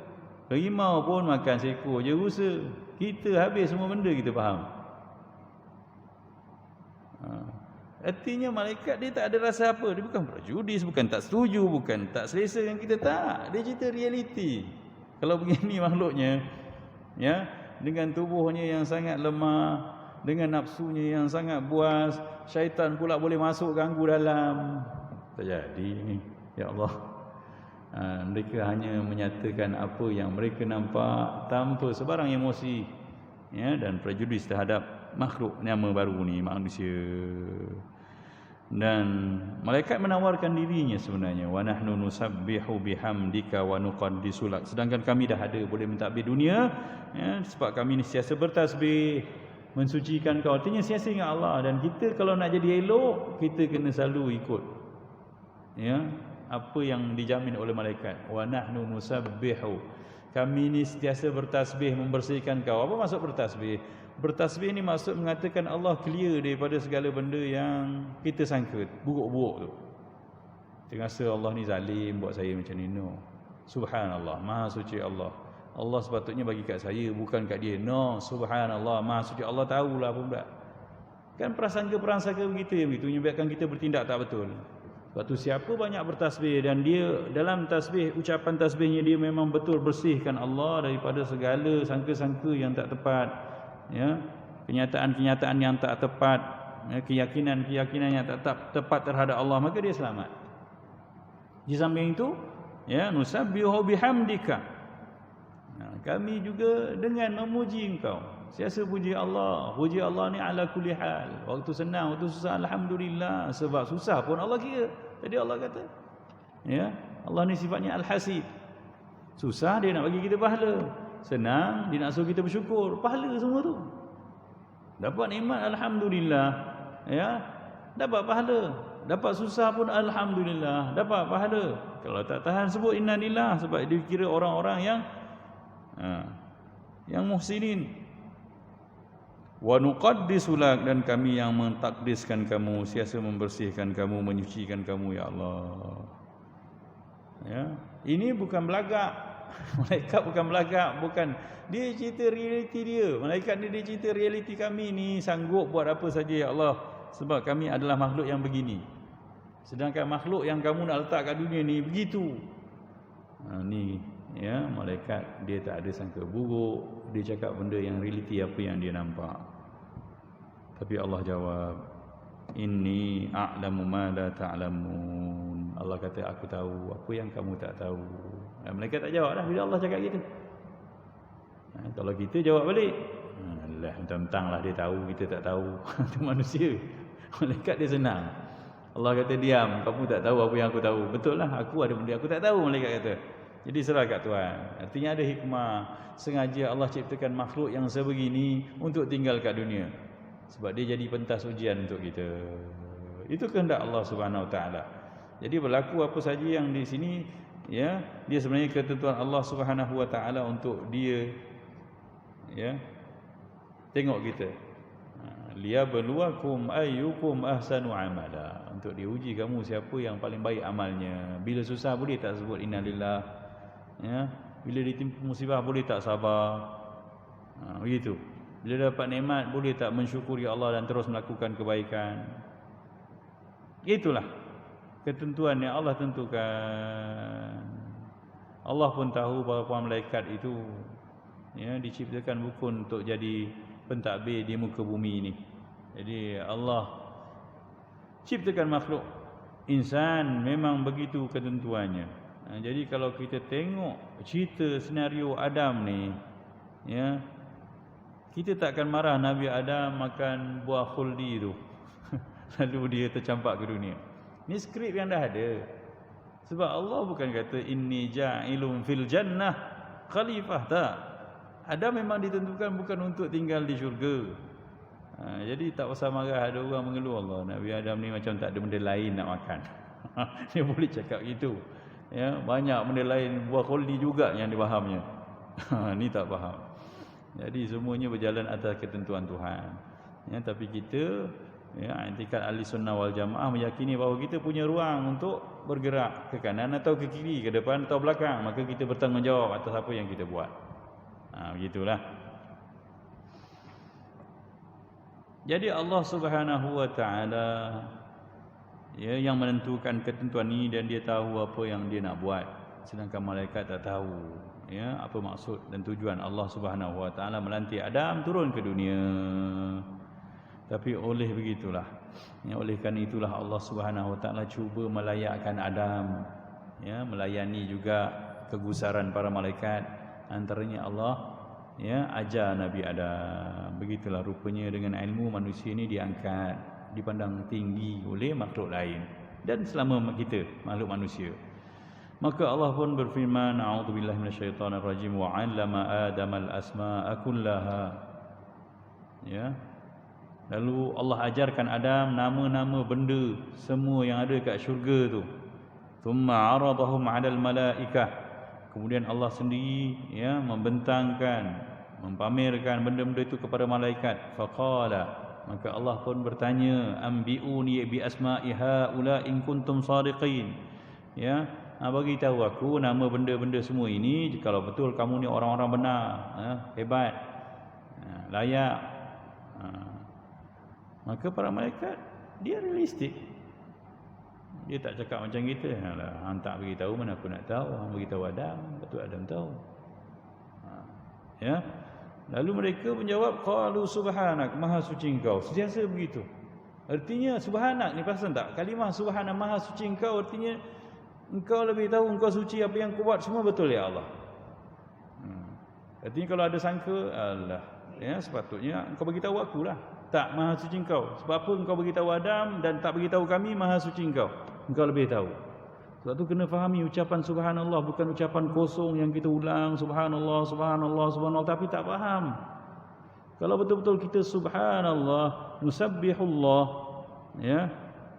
Harimau pun makan seekor je rusa. Kita habis semua benda, kita faham. Artinya malaikat dia tak ada rasa apa. Dia bukan prejudis, bukan tak setuju, bukan tak selesa dengan kita, tak. Dia cerita realiti. Kalau begini makhluknya, ya, dengan tubuhnya yang sangat lemah, dengan nafsunya yang sangat buas, syaitan pula boleh masuk ganggu dalam. Tak jadi ni, ya Allah. Mereka hanya menyatakan apa yang mereka nampak tanpa sebarang emosi, ya, dan prejudis terhadap makhluk nama baru ni, manusia. Dan malaikat menawarkan dirinya sebenarnya, wa nahnu nusabbihu bihamdika wa nuqaddisu lak. Sedangkan kami dah ada, boleh mentadbir dunia, ya, sebab kami ni sentiasa bertasbih, mensucikan kau. Artinya sentiasa ingat Allah. Dan kita kalau nak jadi elok, kita kena selalu ikut, ya, apa yang dijamin oleh malaikat. Wa nahnu nusabbihu, kami ni sentiasa bertasbih, membersihkan kau. Apa maksud bertasbih? Bertasbih ni maksud mengatakan Allah clear daripada segala benda yang kita sangka buruk-buruk tu. Kita rasa Allah ni zalim buat saya macam ni. No. Subhanallah, Maha suci Allah. Allah sepatutnya bagi kat saya, bukan kat dia. No, subhanallah, Maha suci Allah, tahulah apa pula. Kan prasangka-prasangka begitu menyebabkan kita bertindak tak betul. Sebab tu siapa banyak bertasbih dan dia dalam tasbih, ucapan tasbihnya dia memang betul bersihkan Allah daripada segala sangka-sangka yang tak tepat, ya, kenyataan-kenyataan yang tak tepat, keyakinan yang tak tepat terhadap Allah, maka dia selamat. Di samping itu, ya, nusabbihu bihamdika. Kami juga dengan memuji engkau. Siasa puji Allah ni ala kulli hal. Waktu senang, waktu susah, alhamdulillah. Sebab susah pun Allah kira. Jadi Allah kata, ya, Allah ni sifatnya al-hasib. Susah dia nak bagi kita pahala, senang dia nak suruh kita bersyukur, pahala semua tu. Dapat nikmat alhamdulillah, ya, dapat pahala. Dapat susah pun alhamdulillah, dapat pahala. Kalau tak tahan sebut innalillah, sebab dia kira orang-orang yang muhsinin. Wa nuqaddisu lak, dan kami yang mentakdiskan kamu, siasa membersihkan kamu, menyucikan kamu, ya Allah. Ya, ini bukan belagak. Malaikat bukan belagak, bukan. Dia cerita realiti dia. Malaikat ni dia cerita realiti kami ni sanggup buat apa saja, ya Allah, sebab kami adalah makhluk yang begini. Sedangkan makhluk yang kamu nak letak kat dunia ni begitu. Ni, ya, malaikat dia tak ada sangka buruk, dia cakap benda yang realiti apa yang dia nampak. Tapi Allah jawab, inni a'lamu ma la ta'lamun. Allah kata, aku tahu apa yang kamu tak tahu. Malaikat tak jawab dah bila Allah cakap gitu. Kalau kita jawab balik, alah, mentang-mentang lah dia tahu, kita tak tahu. Itu manusia. Malaikat dia senang. Allah kata, diam, kamu tak tahu apa yang aku tahu. Betul lah, aku ada benda aku tak tahu, malaikat kata. Jadi serah kat Tuhan. Artinya ada hikmah. Sengaja Allah ciptakan makhluk yang sebegini untuk tinggal kat dunia. Sebab dia jadi pentas ujian untuk kita. Itu kehendak Allah Subhanahu Wa Taala. Jadi berlaku apa saja yang di sini, ya, dia sebenarnya ketentuan Allah Subhanahu Wa Taala untuk dia, ya, tengok kita. Liyabluwakum ayyukum ahsanu amala. Untuk diuji kamu siapa yang paling baik amalnya. Bila susah boleh tak sebut innalillah, ya, bila ditimpa musibah boleh tak sabar, begitu. Bila dapat nikmat boleh tak mensyukuri Allah dan terus melakukan kebaikan. Itulah ketentuan yang Allah tentukan. Allah pun tahu bahawa malaikat itu, ya, diciptakan bukan untuk jadi pentadbir di muka bumi ini. Jadi Allah ciptakan makhluk insan memang begitu ketentuannya. Jadi kalau kita tengok cerita senario Adam ni, ya, kita takkan marah Nabi Adam makan buah khuldi tu lalu dia tercampak ke dunia. Ni skrip yang dah ada. Sebab Allah bukan kata inni ja'ilun fil jannah khalifah, tak. Adam memang ditentukan bukan untuk tinggal di syurga. Jadi tak usah marah ada orang mengeluh, Allah, Nabi Adam ni macam tak ada benda lain nak makan. Dia boleh cakap gitu. Ya, banyak benda lain, buah khuldi juga yang difahamnya. Ni tak faham. Jadi semuanya berjalan atas ketentuan Tuhan. Ya, tapi kita, ya, i'tikad ahli sunnah wal jamaah meyakini bahawa kita punya ruang untuk bergerak ke kanan atau ke kiri, ke depan atau belakang. Maka kita bertanggungjawab atas apa yang kita buat. Begitulah. Jadi Allah Subhanahu Wa Taala, ya, yang menentukan ketentuan ini, dan dia tahu apa yang dia nak buat. Sedangkan malaikat tak tahu, ya, apa maksud dan tujuan Allah Subhanahu Wa Taala melantik Adam turun ke dunia. Tapi oleh begitulah, ya, oleh kerana itulah Allah Subhanahu Wa Taala cuba melayakkan Adam, ya, melayani juga kegusaran para malaikat. Antaranya Allah, ya, ajar Nabi Adam. Begitulah rupanya dengan ilmu manusia ini diangkat, dipandang tinggi oleh makhluk lain dan selama kita makhluk manusia. Maka Allah pun berfirman, a'udzubillahi minasyaitonirrajim, wa 'allama Adamal asma'a kullaha. Ya. Lalu Allah ajarkan Adam nama-nama benda semua yang ada kat syurga tu. Thumma 'aradahum 'alal malaikah. Kemudian Allah sendiri, ya, membentangkan, mempamerkan benda-benda itu kepada malaikat. Faqala, maka Allah pun bertanya, ambiuni bi asma'i haula in kuntum sadiqin. Ya, bagi tahu aku nama benda-benda semua ini kalau betul kamu ni orang-orang benar, hebat, layak. Maka para malaikat dia realistik. Dia tak cakap macam kita, hang tak bagi tahu mana aku nak tahu, hang bagi tahu Adam, betul Adam tahu. Ya. Lalu mereka menjawab, qalu subhanak, maha suci engkau. Sentiasa begitu. Artinya subhanak ni, perasan tak? Kalimah subhana, maha suci engkau, artinya engkau lebih tahu, engkau suci, apa yang kau buat semua betul ya Allah. Artinya kalau ada sangka, Allah, ya, sepatutnya engkau bagi tahu aku lah. Tak, maha suci engkau. Sebab apa engkau bagi tahu Adam dan tak bagi tahu kami, maha suci engkau. Engkau lebih tahu. Sebab tu kena fahami ucapan subhanallah bukan ucapan kosong yang kita ulang subhanallah, subhanallah, subhanallah tapi tak faham. Kalau betul-betul kita subhanallah, nusabbihullah, ya,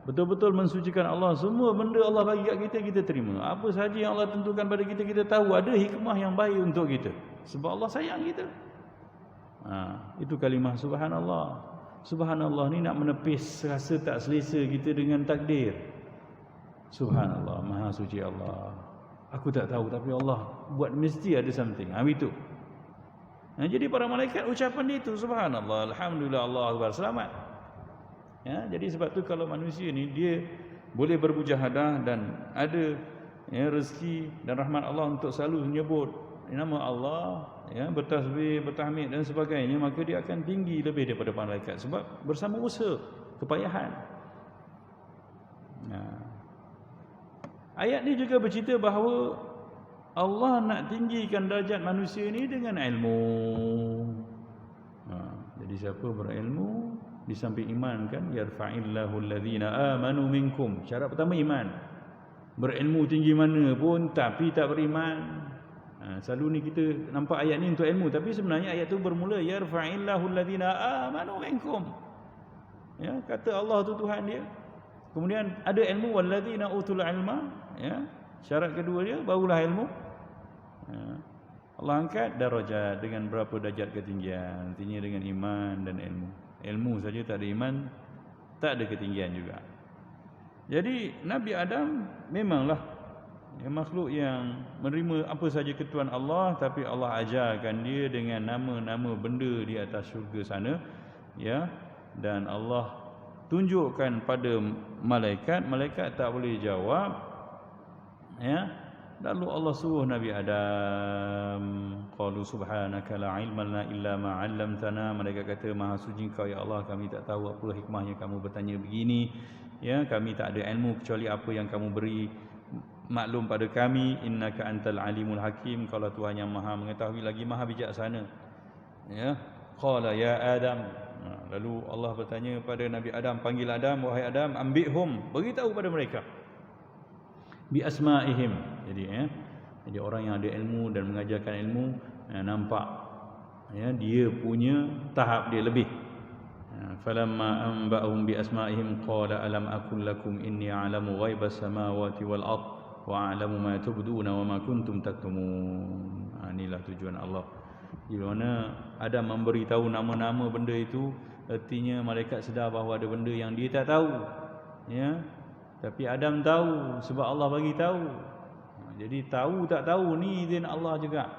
betul-betul mensucikan Allah, semua benda Allah bagi kat kita, kita terima. Apa sahaja yang Allah tentukan pada kita, kita tahu ada hikmah yang baik untuk kita. Sebab Allah sayang kita. Itu kalimah subhanallah. Subhanallah ni nak menepis rasa tak selesa kita dengan takdir. Subhanallah, maha suci Allah. Aku tak tahu tapi Allah buat, mesti ada something. Itu. Jadi para malaikat ucapan dia itu subhanallah, alhamdulillah, Allah akbar, selamat. Ya, jadi sebab tu kalau manusia ni dia boleh bermujahadah dan ada, ya, rezeki dan rahmat Allah untuk selalu menyebut nama Allah, ya, bertasbih, bertahmid dan sebagainya, maka dia akan tinggi lebih daripada malaikat sebab bersama usaha, kepayahan. Ayat ni juga bercerita bahawa Allah nak tinggikan darjat manusia ni dengan ilmu. Jadi siapa berilmu di samping iman, kan, yarfa'illahu alladhina amanu minkum. Syarat pertama iman. Berilmu tinggi mana pun tapi tak beriman. Selalu ni kita nampak ayat ni untuk ilmu, tapi sebenarnya ayat tu bermula yarfa'illahu alladhina amanu minkum. Ya, kata Allah tu Tuhan dia. Kemudian ada ilmu, walladzina utul ilma, ya. Syarat kedua dia barulah ilmu. Allah angkat darajat dengan berapa darjat ketinggian, artinya dengan iman dan ilmu. Ilmu saja tak ada iman, tak ada ketinggian juga. Jadi Nabi Adam memanglah, ya, makhluk yang menerima apa saja ketuan Allah, tapi Allah ajarkan dia dengan nama-nama benda di atas syurga sana, ya. Dan Allah tunjukkan pada malaikat tak boleh jawab, ya. Lalu Allah suruh Nabi Adam, qalu subhanaka la ilma lana illa ma 'allamtana. Mereka kata, maha suci Engkau ya Allah, kami tak tahu apa hikmahnya kamu bertanya begini, ya, kami tak ada ilmu kecuali apa yang kamu beri maklum pada kami. Innaka antal alimul hakim, Kaulah Tuhan yang maha mengetahui lagi maha bijaksana, ya. Qala ya Adam. Lalu Allah bertanya pada Nabi Adam, panggil Adam, wahai Adam, ambihum, beritahu pada mereka bi asma'ihim. Jadi orang yang ada ilmu dan mengajarkan ilmu, nampak, ya, dia punya tahap dia lebih. Falamma anba'ahum bi asma'ihim qala alam aqul lakum inni a'lamu ghaibas samawati wal ard wa a'lamu ma tubduna wa ma kuntum taktumun. Inilah tujuan Allah. Di mana Adam memberitahu nama-nama benda itu, artinya malaikat sedar bahawa ada benda yang dia tak tahu, ya. Tapi Adam tahu sebab Allah bagi tahu. Jadi tahu tak tahu ni izin Allah juga.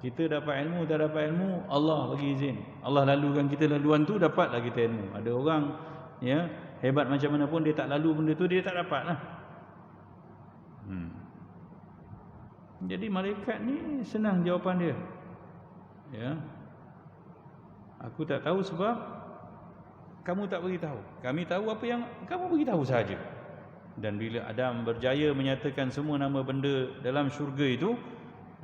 Kita dapat ilmu tak dapat ilmu, Allah bagi izin. Allah lalukan kita laluan tu, dapatlah kita ilmu. Ada orang, ya, hebat macam mana pun dia tak lalu benda tu, dia tak dapatlah. Jadi malaikat ni senang jawapan dia. Ya. Aku tak tahu sebab kamu tak beritahu. Kami tahu apa yang kamu beritahu saja. Dan bila Adam berjaya menyatakan semua nama benda dalam syurga itu,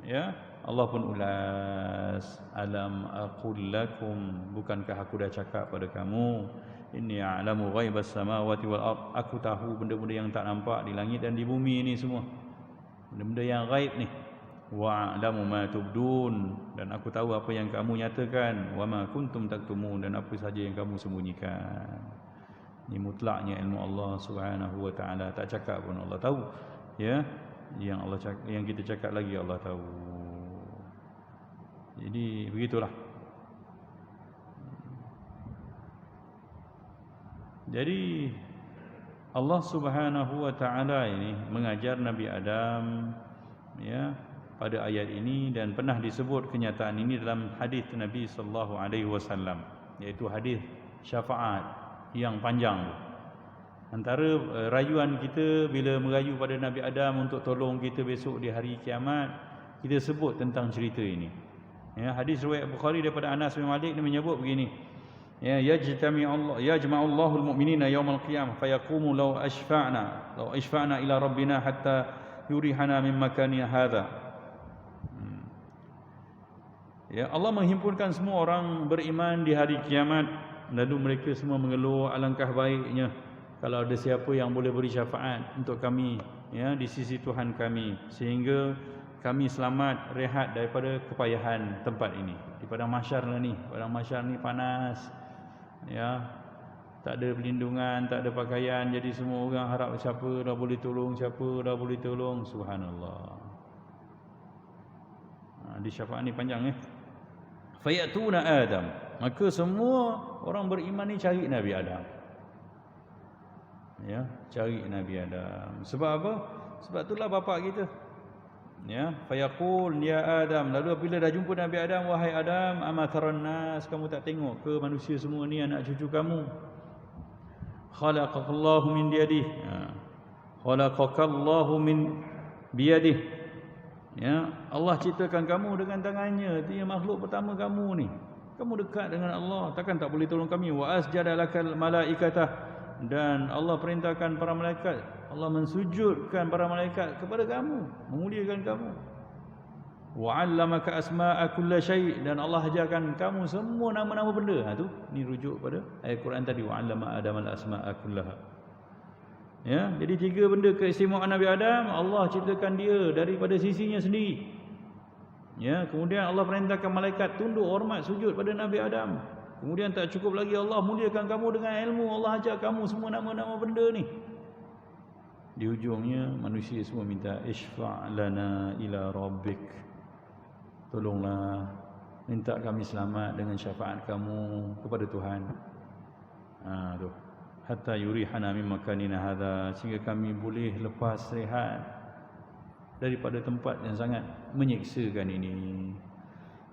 ya, Allah pun ulas, alam aqul lakum, bukankah aku dah cakap pada kamu, inni a'lamu ghaibas samawati wal ard, aku tahu benda-benda yang tak nampak di langit dan di bumi ini semua, benda-benda yang gaib ni. Wa a'lamu ma tubdun, dan aku tahu apa yang kamu nyatakan, wa ma kuntum taktumun, dan apa saja yang kamu sembunyikan. Ini mutlaknya ilmu Allah Subhanahu wa taala, tak cakap pun Allah tahu, ya. Yang kita cakap lagi Allah tahu. Jadi begitulah. Jadi Allah Subhanahu wa taala ini mengajar Nabi Adam, ya, pada ayat ini, dan pernah disebut kenyataan ini dalam hadis Nabi sallallahu alaihi wasallam, iaitu hadis syafaat yang panjang. Antara rayuan kita bila merayu pada Nabi Adam untuk tolong kita besok di hari kiamat, kita sebut tentang cerita ini. Ya, hadis riwayat Bukhari daripada Anas bin Malik ni menyebut begini. Ya, yajma'u Allahu al-mu'minina yawmal qiyamah fayaqumu law ashfa'na ila rabbina hatta yurihana min makani hadha. Ya, Allah menghimpunkan semua orang beriman di hari kiamat, lalu mereka semua mengeluh alangkah baiknya kalau ada siapa yang boleh beri syafaat untuk kami, ya, di sisi Tuhan kami, sehingga kami selamat rehat daripada kepayahan tempat ini. Di padang mahsyar lah ni, padang mahsyar ni panas, ya, tak ada perlindungan, tak ada pakaian, jadi semua orang harap siapa dah boleh tolong, siapa dah boleh tolong. Subhanallah. Di syafaat ni panjang, fayatuna Adam, maka semua orang beriman ni cari Nabi Adam, ya, cari Nabi Adam. Sebab apa? Sebab itulah bapa kita, ya. Fayaqul ya Adam, lalu apabila dah jumpa Nabi Adam, wahai Adam, amataran nas, kamu tak tengok ke manusia semua ni anak cucu kamu? Khalaqakallahu min biyadihi, khalaqakallahu min biyadihi, ya, Allah ciptakan kamu dengan tangannya. Dia makhluk pertama kamu ni. Kamu dekat dengan Allah, takkan tak boleh tolong kami. Wa asjada lakal malaikatah, dan Allah perintahkan para malaikat, Allah mensujudkan para malaikat kepada kamu, memuliakan kamu. Wa 'allamaka asma'a kulli syai', dan Allah ajarkan kamu semua nama-nama benda. Tu ni rujuk pada ayat Quran tadi, wa 'allama Adamal asma'a kullaha. Ya, jadi 3 benda keistimewaan Nabi Adam, Allah ciptakan dia daripada sisinya sendiri. Ya, kemudian Allah perintahkan malaikat tunduk hormat sujud pada Nabi Adam. Kemudian tak cukup lagi, Allah muliakan kamu dengan ilmu. Allah ajar kamu semua nama-nama benda ni. Di hujungnya manusia semua minta isfa' lana ila rabbik, tolonglah, minta kami selamat dengan syafaat kamu kepada Tuhan. Tu, hatta yurihana min makanina hadha, sehingga kami boleh lepas rehat daripada tempat yang sangat menyeksakan ini.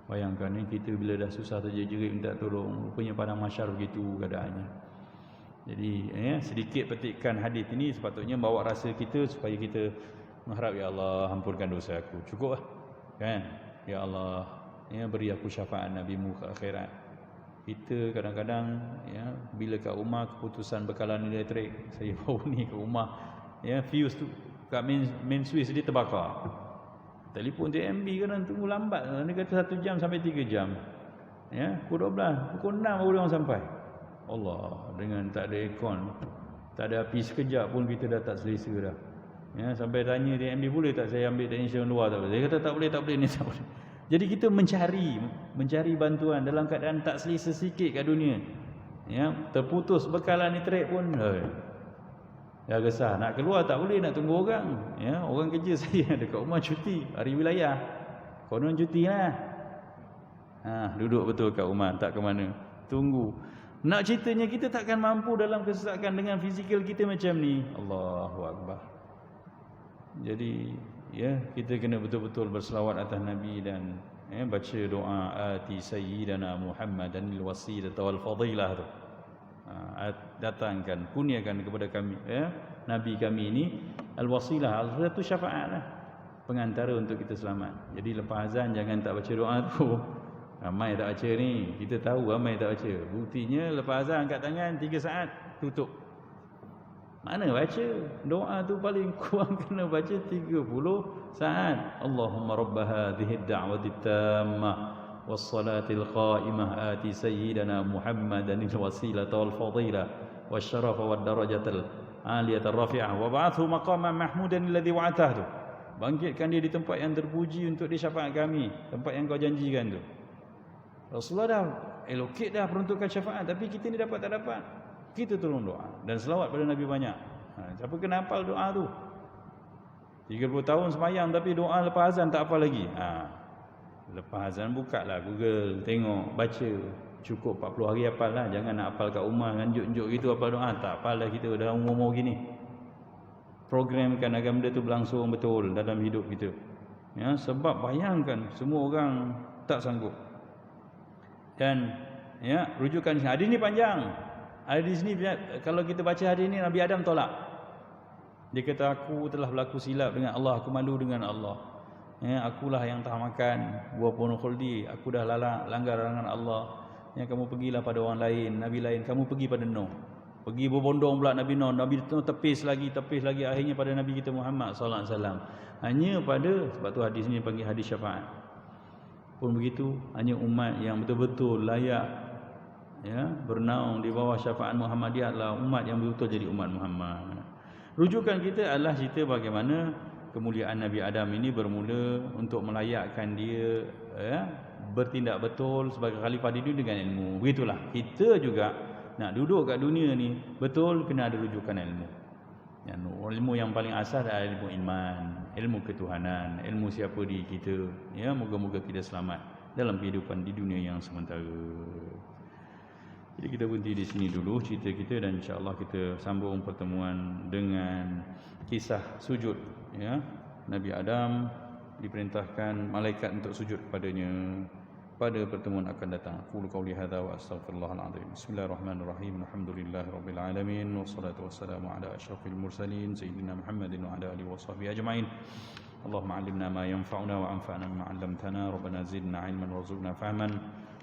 Bayangkan ni, kita bila dah susah terjerit minta tolong, rupanya padang mahsyar begitu keadaannya. Jadi sedikit petikan hadis ini sepatutnya bawa rasa kita supaya kita mengharap, ya Allah ampunkan dosa aku, cukup lah, kan? Ya Allah, ya, beri aku syafaat Nabi-Mu ke akhirat. Kita kadang-kadang, ya, bila kat rumah keputusan bekalan elektrik, saya baru ni ke rumah, ya, fuse tu kat main switch dia terbakar. Telefon TMB kadang tunggu lambat, dia kata 1 jam sampai 3 jam. Ya, pukul 12, pukul 6 baru orang sampai. Allah, dengan tak ada aircon, tak ada api sekejap pun kita dah tak selesa dah. Ya, sampai tanya TMB, boleh tak saya ambil technician luar? Tak boleh. Dia kata tak boleh ni, tak boleh. Jadi kita mencari bantuan dalam keadaan tak selesa sikit kat dunia. Ya, terputus bekalan elektrik pun dah gesah, nak keluar tak boleh, nak tunggu orang. Ya, orang kerja saya dekat rumah cuti hari wilayah, konon cuti lah. Duduk betul kat rumah, tak ke mana, tunggu. Nak ceritanya kita takkan mampu dalam kesesakan dengan fizikal kita macam ni. Allahu Akbar. Jadi, ya, kita kena betul-betul berselawat atas Nabi dan baca doa ati sayyidana Muhammadanil wasilata wal fadilah tu. Datangkan, kurniakan kepada kami, ya, Nabi kami ini al-wasilah, al-satu syafaat lah, pengantara untuk kita selamat. Jadi lepas azan jangan tak baca doa tu. Ramai tak baca ni, kita tahu ramai tak baca. Buktinya lepas azan angkat tangan 3 saat tutup. Mana baca? Doa tu paling kurang kena baca 30 saat. Allahumma rabb hadhihi ad-da'wati at-tammah was-salatil qa'imah ati sayyidana Muhammadanil wasilata wal fadilah wasyarafa wad darajatal aliyatar rafi'ah wa ba'athu maqaman mahmudan alladhi wa'atahu. Bangkitkan dia di tempat yang terpuji untuk dia syafaat kami, tempat yang kau janjikan tu. Rasulullah dah allocate dah peruntukan syafaat, tapi kita ni dapat tak dapat. Kita tolong doa dan selawat pada Nabi banyak. Siapa kena hafal doa tu? 30 tahun sembahyang tapi doa lepas azan tak hafal lagi. Lepas azan buka lah Google, tengok, baca. Cukup 40 hari hafal lah. Jangan nak hafal kat rumah nganjuk-njuk gitu hafal doa. Tak hafal lah kita dalam umur-umur gini. Programkan agar benda tu berlangsung betul dalam hidup kita. Ya, sebab bayangkan semua orang tak sanggup. Dan ya, rujukan hadis ni panjang. Hadis ni kalau kita baca hadis ni, Nabi Adam tolak. Dia kata, aku telah berlaku silap dengan Allah, aku malu dengan Allah. Ya, akulah yang tak makan buah pohon khuldi, aku dah langgar larangan Allah. yang kamu pergilah pada orang lain, nabi lain, kamu pergi pada Nuh. Pergi berbondong pula Nabi Nuh, Nabi Nuh tepis lagi, akhirnya pada Nabi kita Muhammad sallallahu alaihi wasallam. Hanya pada, sebab tu hadis ni panggil hadis syafaat. Pun begitu, hanya umat yang betul-betul layak ya bernaung di bawah syafaat Muhammadiyah adalah umat yang betul-betul jadi umat Muhammad. Rujukan kita adalah cerita bagaimana kemuliaan Nabi Adam ini bermula untuk melayakkan dia ya, bertindak betul sebagai khalifah di dunia dengan ilmu. Begitulah kita juga nak duduk kat dunia ni betul kena ada rujukan ilmu. Ilmu yang paling asas adalah ilmu iman, ilmu ketuhanan, ilmu siapa diri kita. Ya, moga-moga kita selamat dalam kehidupan di dunia yang sementara. Jadi kita berhenti di sini dulu cerita kita, dan insya-Allah kita sambung pertemuan dengan kisah sujud ya. Nabi Adam diperintahkan malaikat untuk sujud kepadanya pada pertemuan akan datang. Qul qouli hadza wa astaghfirullahal azim. Bismillahirrahmanirrahim. Alhamdulillahirabbil alamin wassalatu wassalamu ala asyrafil mursalin sayyidina Muhammadin wa ala alihi washabbihi ajmain. Allahumma 'allimna ma yanfa'una wa anfa'na bima 'allamtana. Rabbana zidna 'ilman warzuqna fahman.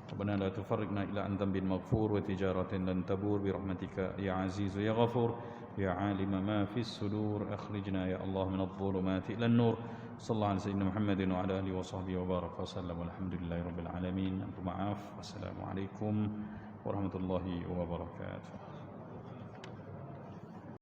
ربنا لا تفرقنا إلى عن ذنب مغفور وتجارة لن تبور برحمتك يا عزيز يا غفور يا عالم ما في الصدور أخرجنا يا الله من الظلمات إلى النور صلى الله على سيدنا محمد وعلى آله وصحبه وبارك وسلم والحمد لله رب العالمين. أنتم معاف. والسلام عليكم ورحمة الله وبركاته.